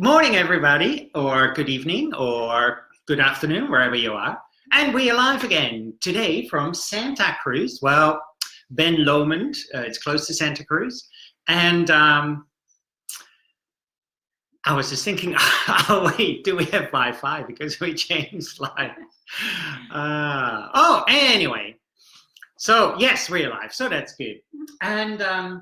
morning, everybody, or good evening, or good afternoon, wherever you are. And we are live again today from Santa Cruz. Well, Ben Lomond, it's close to Santa Cruz. And I was just thinking, oh, wait, do we have Wi-Fi? Because we changed live. Anyway. So, yes, we're live. So that's good. And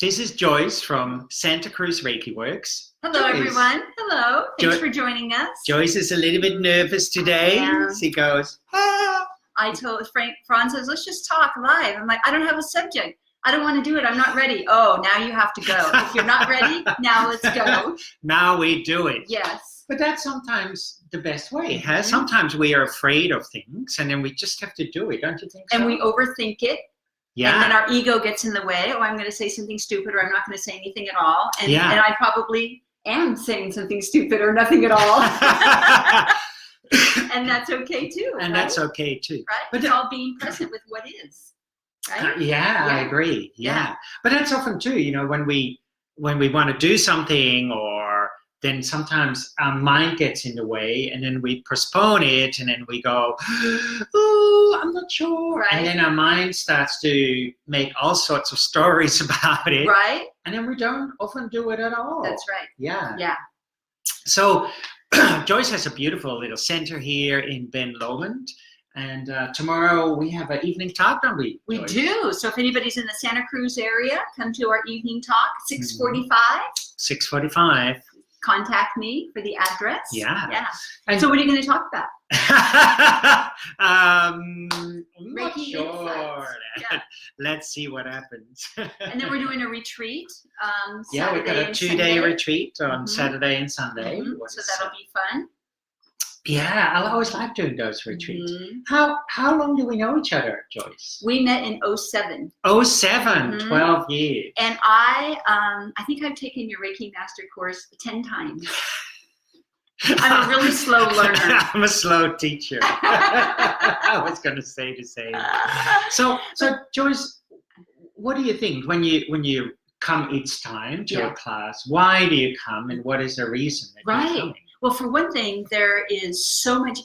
this is Joyce from Santa Cruz Reiki Works. Hello, Joyce. Everyone. Hello. Thanks for joining us. Joyce is a little bit nervous today. She goes, I told Frans says, let's just talk live. I'm like, I don't have a subject. I don't want to do it. I'm not ready. Oh, now you have to go. If you're not ready, now let's go. Now we do it. Yes. But that's sometimes the best way. Huh? Sometimes we are afraid of things and then we just have to do it. Don't you think so? And we overthink it. Yeah. And then our ego gets in the way. Oh, I'm going to say something stupid, or I'm not going to say anything at all. And I probably am saying something stupid or nothing at all. And that's okay too. And that's okay too. Right? But it's all being present with what is. Right? I agree. Yeah. But that's often too, you know, when we want to do something, or then sometimes our mind gets in the way and then we postpone it and then we go, oh, I'm not sure. Right. And then our mind starts to make all sorts of stories about it. Right. And then we don't often do it at all. That's right. Yeah. Yeah. So Joyce has a beautiful little center here in Ben Lomond. And tomorrow we have an evening talk, don't we? We do. So if anybody's in the Santa Cruz area, come to our evening talk, 6:45. 6:45. Contact me for the address. Yeah. And so what are you going to talk about? I'm not Reiki sure. Yeah. Let's see what happens. And then we're doing a retreat. Yeah, we've got a 2-day retreat on Saturday and Sunday. So that'll be fun. Yeah, I always like doing those retreats. How long do we know each other, Joyce? We met in 07. 07, 12 years. And I think I've taken your Reiki Master course 10 times. I'm a really slow learner. I'm a slow teacher. I was going to say the same. So Joyce, what do you think when you come each time to a class? Why do you come, and what is the reason that you're coming? Well, for one thing, there is so much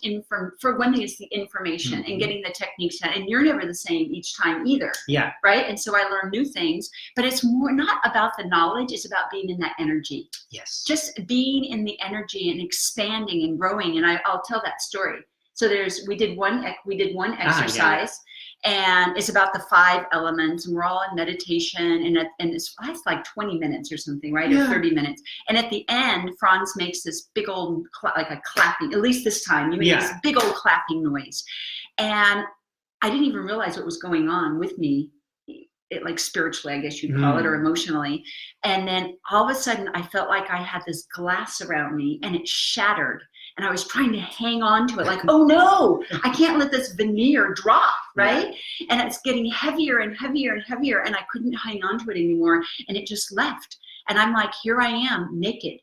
for one thing, it's the information and getting the techniques down. And you're never the same each time either. Yeah. Right? And so I learn new things, but it's more not about the knowledge, it's about being in that energy. Yes. Just being in the energy and expanding and growing. And I'll tell that story. So we did one exercise. And it's about the 5 elements, and we're all in meditation, and it's like 20 minutes or something, right? Or 30 minutes. And at the end, Frans makes this big old, like a clapping, at least this time, you make this big old clapping noise. And I didn't even realize what was going on with me, like spiritually, I guess you'd call it, or emotionally. And then all of a sudden, I felt like I had this glass around me, and it shattered. And I was trying to hang on to it, like, oh no, I can't let this veneer drop, right? Yeah. And it's getting heavier and heavier and heavier, and I couldn't hang on to it anymore, and it just left. And I'm like, here I am, naked,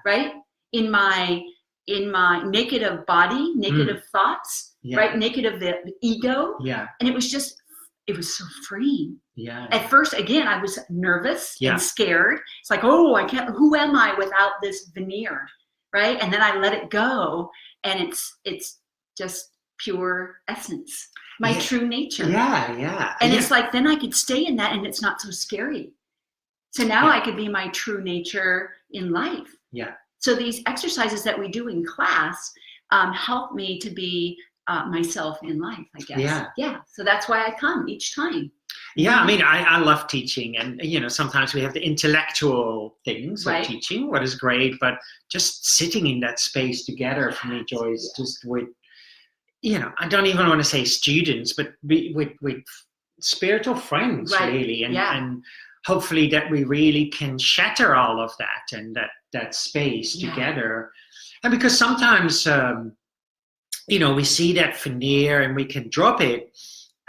right? In my naked of body, naked of thoughts, right? Naked of the ego. Yeah. And it was so freeing. Yeah. At first, again, I was nervous and scared. It's like, oh, who am I without this veneer? Right? And then I let it go, and it's just pure essence, my true nature. Yeah. And it's like, then I could stay in that, and it's not so scary. So now I could be my true nature in life. Yeah. So these exercises that we do in class help me to be myself in life, I guess. Yeah. So that's why I come each time. Yeah, I mean, I love teaching, and, you know, sometimes we have the intellectual things of teaching, what is great, but just sitting in that space together for me, Joyce, just with, you know, I don't even want to say students, but with spiritual friends, really, and hopefully that we really can shatter all of that and that space together. And because sometimes, you know, we see that veneer and we can drop it,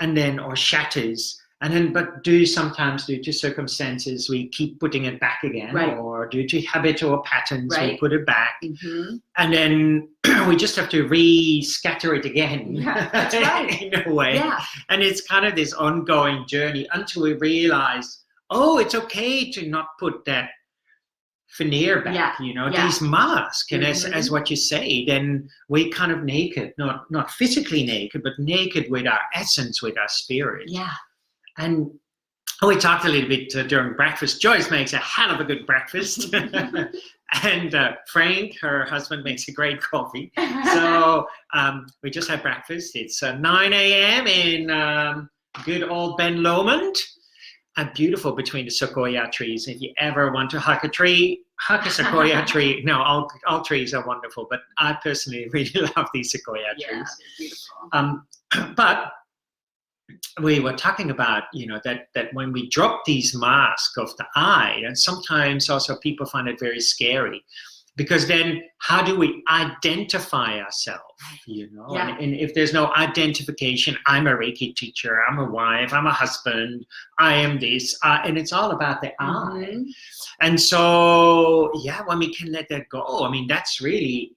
and then, or shatters, and then, but sometimes due to circumstances, we keep putting it back again, or due to habit or patterns, we put it back. And then we just have to re-scatter it again, that's right. In a way. Yeah. And it's kind of this ongoing journey until we realize, oh, it's okay to not put that veneer back, you know, these masks. And as what you say, then we kind of naked, not physically naked, but naked with our essence, with our spirit. Yeah. And we talked a little bit during breakfast. Joyce makes a hell of a good breakfast. And Frank, her husband, makes a great coffee. So we just had breakfast. It's 9 a.m. in good old Ben Lomond. And beautiful between the sequoia trees. If you ever want to hug a tree, hug a sequoia tree. No, all trees are wonderful, but I personally really love these sequoia trees. Beautiful. But we were talking about, you know, that when we drop these masks of the eye, and sometimes also people find it very scary, because then how do we identify ourselves, you know? Yeah. And if there's no identification, I'm a Reiki teacher, I'm a wife, I'm a husband, I am this, and it's all about the eye. And so, yeah, when we can let that go, I mean, that's really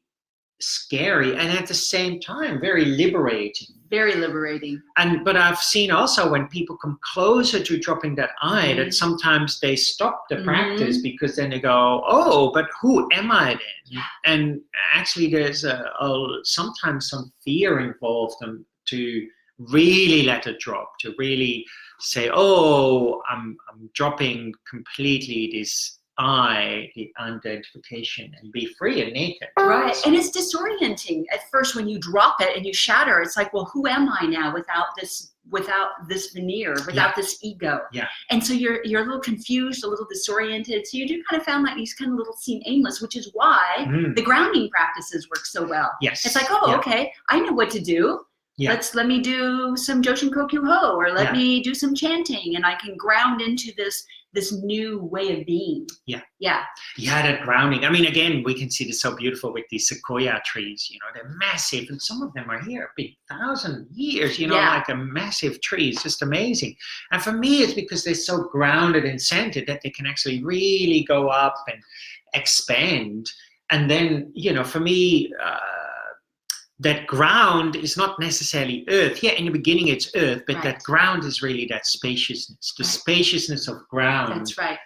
scary, and at the same time very liberating. Very liberating. But I've seen also when people come closer to dropping that eye, that sometimes they stop the practice, because then they go, oh, but who am I then? And actually there's sometimes some fear involved to really let it drop, to really say, oh, I'm dropping completely this eye, the identification, and be free and naked. Right. And it's disorienting at first when you drop it and you shatter. It's like, well, who am I now without this veneer, without this ego? Yeah. And so you're a little confused, a little disoriented. So you do kind of found like these kind of little seem aimless, which is why the grounding practices work so well. Yes. It's like, oh, okay, I know what to do. Yeah. Let me do some Joshin Kokyu Ho, or let me do some chanting, and I can ground into this new way of being. Yeah. Yeah. Yeah, that grounding. I mean, again, we can see this so beautiful with these sequoia trees, you know, they're massive, and some of them are here a big 1,000 years, you know, like a massive tree. It's just amazing. And for me, it's because they're so grounded and centered that they can actually really go up and expand. And then, you know, for me, that ground is not necessarily earth. Yeah, in the beginning it's earth, but that ground is really that spaciousness, the spaciousness of ground. That's right.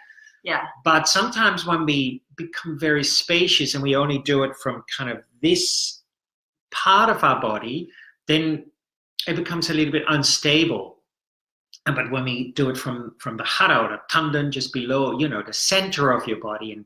Yeah. But sometimes when we become very spacious and we only do it from kind of this part of our body, then it becomes a little bit unstable. But when we do it from the hara or the tanden, just below, you know, the center of your body, and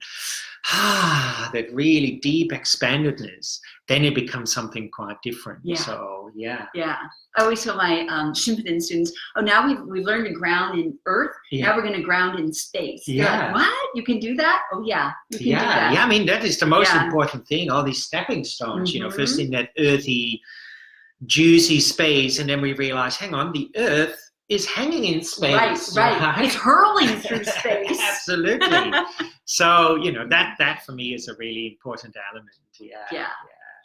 that really deep expandedness, then it becomes something quite different. Yeah. So, yeah. Yeah. I always tell my Shinpuden students, oh, now we've learned to ground in earth. Yeah. Now we're going to ground in space. Yeah. They're like, what? You can do that? Oh, yeah. You can do that. Yeah, I mean, that is the most important thing, all these stepping stones, you know, first in that earthy, juicy space, and then we realize, hang on, the earth is hanging in space. Right. It's hurling through space. Absolutely. So, you know, that for me is a really important element. Yeah.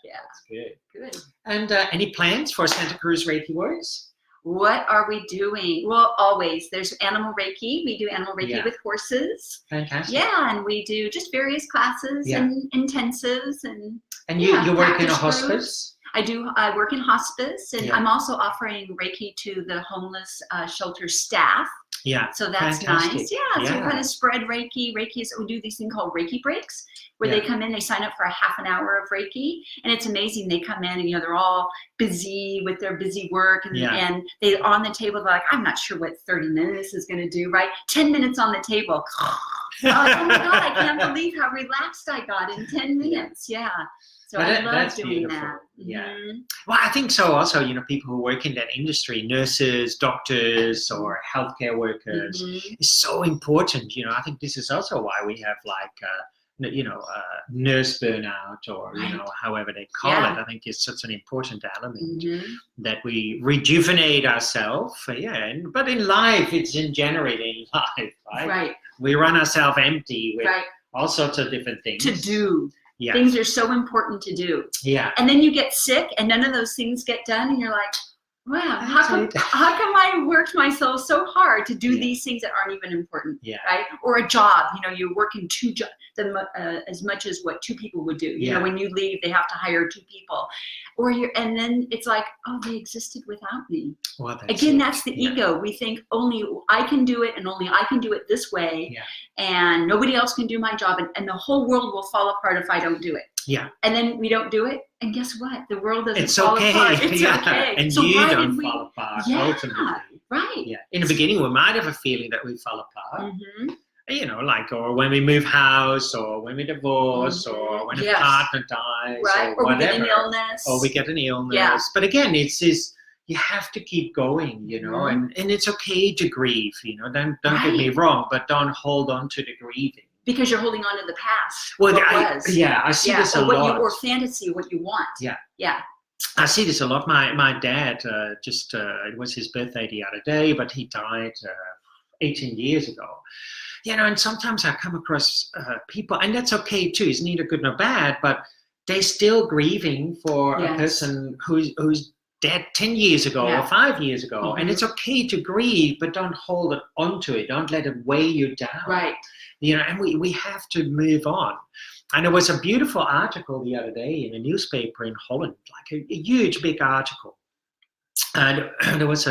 That's good. Good. And any plans for Santa Cruz Reiki Works? What are we doing? Well, always. There's animal Reiki. We do animal Reiki with horses. Fantastic. Yeah, and we do just various classes and intensives. And you work in a hospice? I work in hospice, and I'm also offering Reiki to the homeless shelter staff. Yeah. So that's nice. Yeah. So we kind of spread Reiki. We do these thing called Reiki breaks, where they come in, they sign up for a half an hour of Reiki, and it's amazing. They come in and, you know, they're all busy with their busy work, and they on the table, they're like, I'm not sure what 30 minutes is going to do, right? 10 minutes on the table. Oh my God, I can't believe how relaxed I got in 10 minutes. Yeah. So I love doing beautiful. That. Yeah. Well, I think so also, you know, people who work in that industry, nurses, doctors, or healthcare workers, is so important. You know, I think this is also why we have nurse burnout, or, you know, however they call it. I think it's such an important element that we rejuvenate ourselves. But in life, it's in general in life, right? Right. We run ourselves empty with all sorts of different things. To do. Yeah. Things are so important to do. Yeah. And then you get sick and none of those things get done, and you're like, wow, how come I worked myself so hard to do these things that aren't even important, right? Or a job, you know, you're working as much as what 2 people would do. You know, when you leave, they have to hire 2 people, and then it's like, oh, they existed without me. Well, that's the ego. We think only I can do it, and only I can do it this way, and nobody else can do my job, and the whole world will fall apart if I don't do it. Yeah. And then we don't do it, and guess what? The world doesn't it's fall okay. apart. It's okay. And so you why don't did we fall apart. Ultimately. Right. Yeah. In the beginning, we might have a feeling that we fall apart. You know, like, or when we move house, or when we divorce, or when a partner dies, or whatever. We get an illness. Or we get an illness. Yeah. But again, it's this, you have to keep going, you know, and it's okay to grieve, you know, don't get me wrong, but don't hold on to the grieving. Because you're holding on to the past. Well, I see this a lot. Or fantasy, what you want. Yeah. Yeah. I see this a lot. My dad, it was his birthday the other day, but he died 18 years ago. You know, and sometimes I come across people, and that's okay too, it's neither good nor bad, but they're still grieving for a person who's dead 10 years ago or 5 years ago. And it's okay to grieve, but don't hold it onto it. Don't let it weigh you down. Right. You know, and we have to move on. And there was a beautiful article the other day in a newspaper in Holland, like a huge, big article. And there was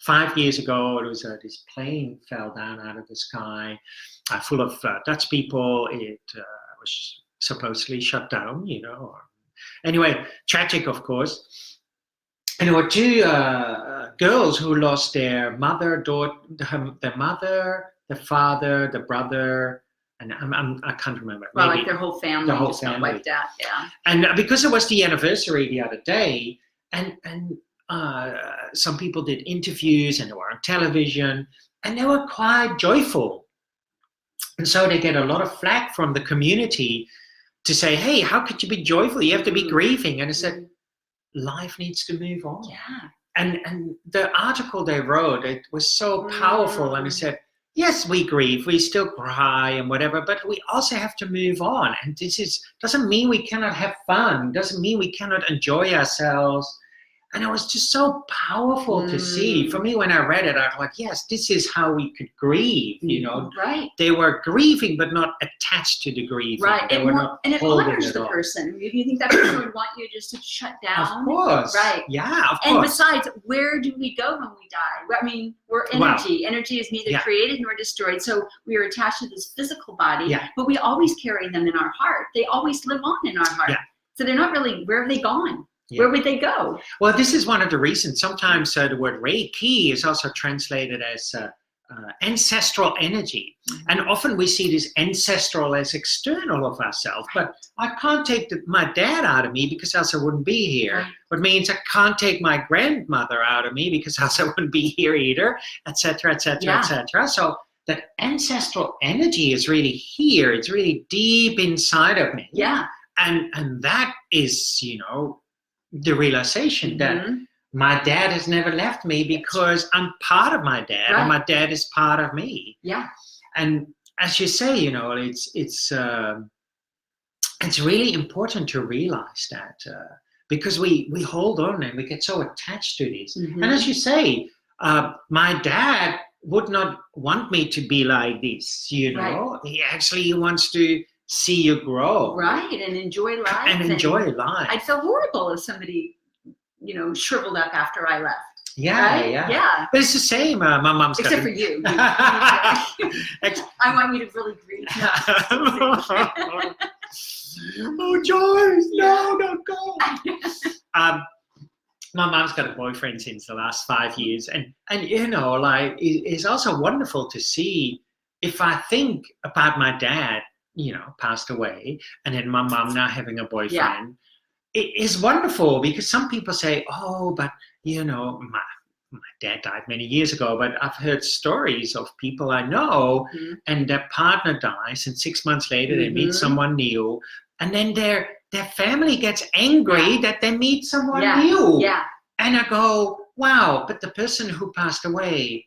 5 years ago, there was this plane fell down out of the sky, full of Dutch people. It was supposedly shut down, you know. Anyway, tragic, of course. And there were 2 girls who lost their mother, their mother, the father, the brother, and I can't remember. Well, like their whole family. The whole family. Like that, yeah. And because it was the anniversary the other day, and some people did interviews, and they were on television, and they were quite joyful. And so they get a lot of flack from the community to say, hey, how could you be joyful? You have to be grieving. And I said, life needs to move on. Yeah. And the article they wrote, it was so powerful. And I said, yes, we grieve, we still cry and whatever, but we also have to move on. And this doesn't mean we cannot have fun, doesn't mean we cannot enjoy ourselves. And it was just so powerful to see. For me, when I read it, I was like, yes, this is how we could grieve, you know. Right. They were grieving, but not attached to the grieving. Right. They were not and it honors the person. If you think that person would want you just to shut down. Of course. Right. Yeah, of course. And besides, where do we go when we die? I mean, we're energy. Wow. Energy is neither created nor destroyed. So we are attached to this physical body, but we always carry them in our heart. They always live on in our heart. Yeah. So they're not really, where have they gone? Yeah. Where would they go? Well, this is one of the reasons. Sometimes the word Reiki is also translated as ancestral energy. And often we see this ancestral as external of ourselves. But I can't take my dad out of me because else I wouldn't be here. Right. Which means I can't take my grandmother out of me because else I wouldn't be here either, etc., etc., etc. So that ancestral energy is really here. It's really deep inside of me. Yeah. And that is, you know, the realization that my dad has never left me because I'm part of my dad and my dad is part of me. Yeah. And as you say, you know, it's really important to realize that because we hold on and we get so attached to this. And as you say, my dad would not want me to be like this, you know. He actually wants to see you grow. Right, and enjoy life. And enjoy life. I'd feel horrible if somebody, you know, shriveled up after I left. Yeah, right? Yeah. But it's the same. My mom's except for you. I want you to really grieve. Oh, Joyce, no, don't go. My mom's got a boyfriend since the last 5 years. And you know, like, it's also wonderful to see if I think about my dad, you know, passed away, and then my mom now having a boyfriend. Yeah. It is wonderful because some people say, oh, but, you know, my dad died many years ago, but I've heard stories of people I know and their partner dies, and 6 months later they meet someone new, and then their family gets angry that they meet someone new. Yeah. And I go, wow, but the person who passed away,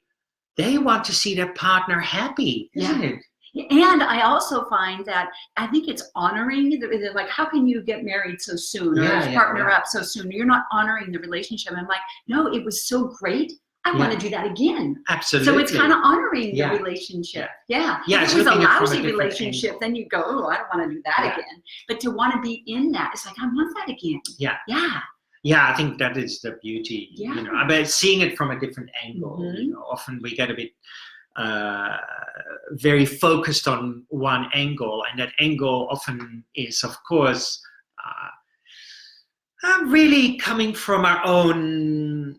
they want to see their partner happy, isn't it? And I also find that I think it's honoring, like, how can you get married so soon or partner up so soon? You're not honoring the relationship. I'm like, no, it was so great I want to do that again. Absolutely. So it's kind of honoring the relationship. Yeah. Yeah. If it was a lousy relationship, then you go, oh, I don't want to do that again. But to want to be in that, it's like, I want that again. Yeah. Yeah. Yeah, I think that is the beauty. Yeah. You know, but seeing it from a different angle. Mm-hmm. You know, often we get a bit very focused on one angle, and that angle often is, of course, really coming from our own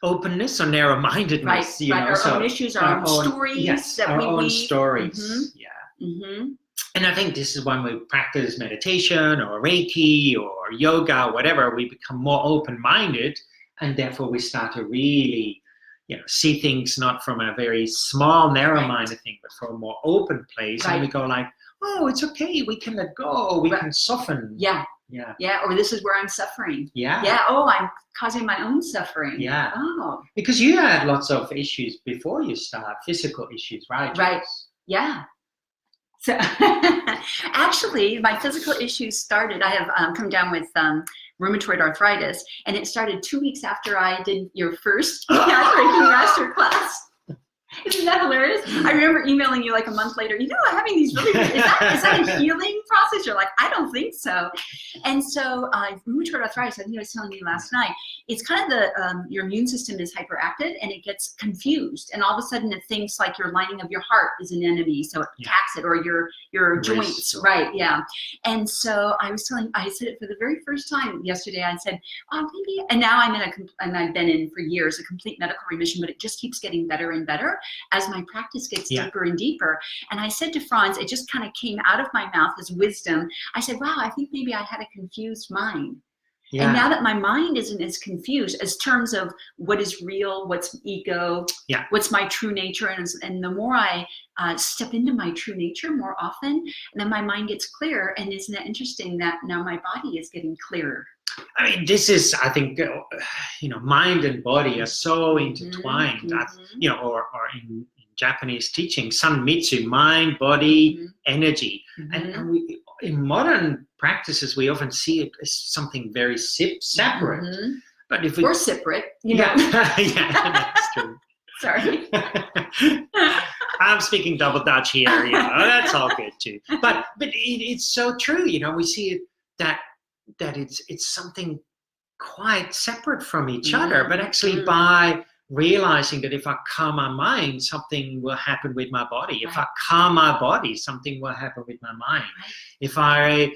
openness or narrow-mindedness. Right, You know, our so own issues, our own stories. That our we own weave. stories. Mm-hmm. Yeah. Mm-hmm. And I think this is when we practice meditation or Reiki or yoga or whatever, we become more open-minded, and therefore we start to really, you know, see things not from a very small, narrow-minded thing, but from a more open place. And we go like, oh, it's okay. We can let go. We can soften. Yeah. Yeah. Yeah. Or this is where I'm suffering. Yeah. Yeah. Oh, I'm causing my own suffering. Yeah. Oh. Because you had lots of issues before you start, physical issues, right? Right. Yeah. So actually, my physical issues started, I have come down with rheumatoid arthritis, and it started 2 weeks after I did your first Reiki master class. Isn't that hilarious? I remember emailing you like a month later, you know, I'm having these really, is that a healing process? You're like, I don't think so. And so rheumatoid arthritis, I think I was telling you last night, it's kind of your immune system is hyperactive and it gets confused. And all of a sudden it thinks like your lining of your heart is an enemy. So it attacks it, or your joints, right? Yeah. And so I said it for the very first time yesterday. I said, oh, maybe, and now and I've been in for years, a complete medical remission, but it just keeps getting better and better as my practice gets deeper and deeper. And I said to Frans, it just kind of came out of my mouth as wisdom. I said, wow, I think maybe I had a confused mind. Yeah. And now that my mind isn't as confused as terms of what is real, what's ego, what's my true nature, and the more I step into my true nature more often, then my mind gets clearer. And isn't it interesting that now my body is getting clearer? I mean, this is, I think, you know, mind and body are so intertwined. You know, or in Japanese teaching, Sanmitsu, mind, body, energy. And we, in modern practices, we often see it as something very separate. But if or separate, you know. Yeah, that's true. Sorry. I'm speaking double Dutch here, you know, that's all good too. But it's so true, you know, we see it that it's something quite separate from each other, but actually by realizing that if I calm my mind, something will happen with my body. If I calm my body, something will happen with my mind. If I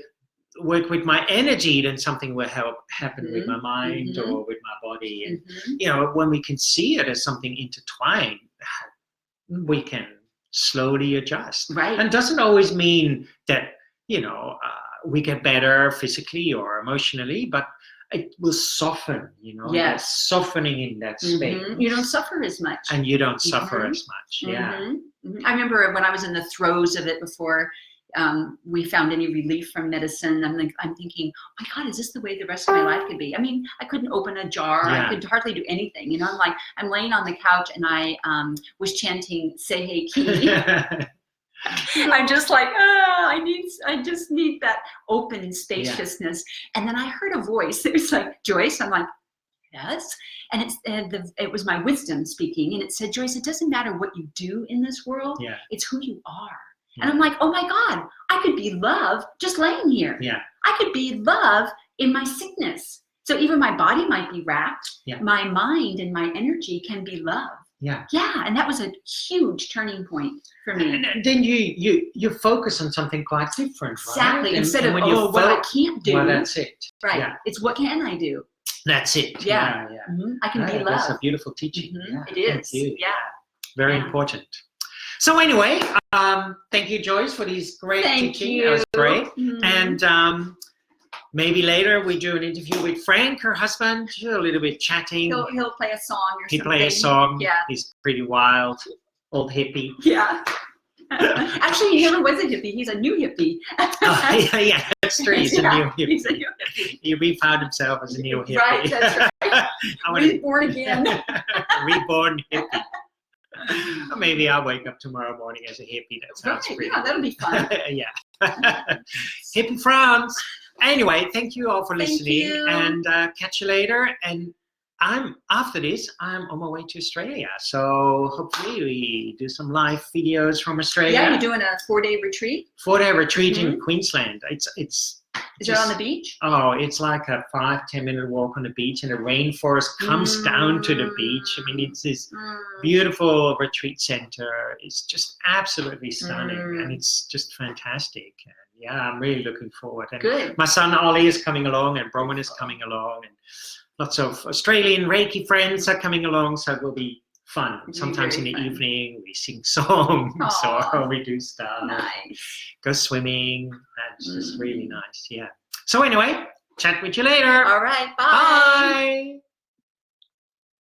work with my energy, then something will happen with my mind or with my body. And you know, when we can see it as something intertwined, we can slowly adjust. Right. And it doesn't always mean that, you know, we get better physically or emotionally, but it will soften, you know, softening in that space. You don't suffer as much. And you don't suffer as much, I remember when I was in the throes of it before we found any relief from medicine, I'm thinking, oh my God, is this the way the rest of my life could be? I mean, I couldn't open a jar. I could hardly do anything. You know, I'm laying on the couch and I was chanting Seihei Ki. I'm just like, I just need that open spaciousness. And then I heard a voice. It was like, Joyce. I'm like, yes. And it was my wisdom speaking. And it said, Joyce, it doesn't matter what you do in this world. It's who you are. And I'm like, oh my God, I could be love just laying here. I could be love in my sickness. So even my body might be racked. My mind and my energy can be love. And that was a huge turning point for me. And then you focus on something quite different, right? Exactly. Instead of, what I can't do. Well, that's it. Right. Yeah. It's what can I do? That's it. Yeah. I can be love. That's a beautiful teaching. It is. Yeah. Very important. So anyway, thank you, Joyce, for these great teaching. That was great. And maybe later we do an interview with Frank, her husband, a little bit chatting. He'll play a song or something. He'll play a song. Yeah. He's pretty wild, old hippie. Yeah. Actually, he never was a hippie. He's a new hippie. Yeah, that's true. He's a new hippie. He's a new hippie. He refound himself as a new hippie. Right, that's right. Reborn again. Reborn hippie. Maybe I'll wake up tomorrow morning as a hippie. That sounds pretty cool. That'll be fun. Hippie Frans. Anyway, thank you all for listening, and catch you later. And after this, I'm on my way to Australia. So hopefully we do some live videos from Australia. Yeah, you're doing a 4-day retreat? 4-day retreat in Queensland. It's Is it on the beach? Oh, it's like a 5-10 minute walk on the beach, and the rainforest comes down to the beach. I mean, it's this beautiful retreat center. It's just absolutely stunning, and it's just fantastic. And yeah, I'm really looking forward. And good. My son Ollie is coming along, and Broman is coming along, and lots of Australian Reiki friends are coming along, so it will be fun. Sometimes in the evening we sing songs or we do stuff. Nice. Go swimming. That's just really nice. Yeah. So anyway, chat with you later. All right. Bye. Bye.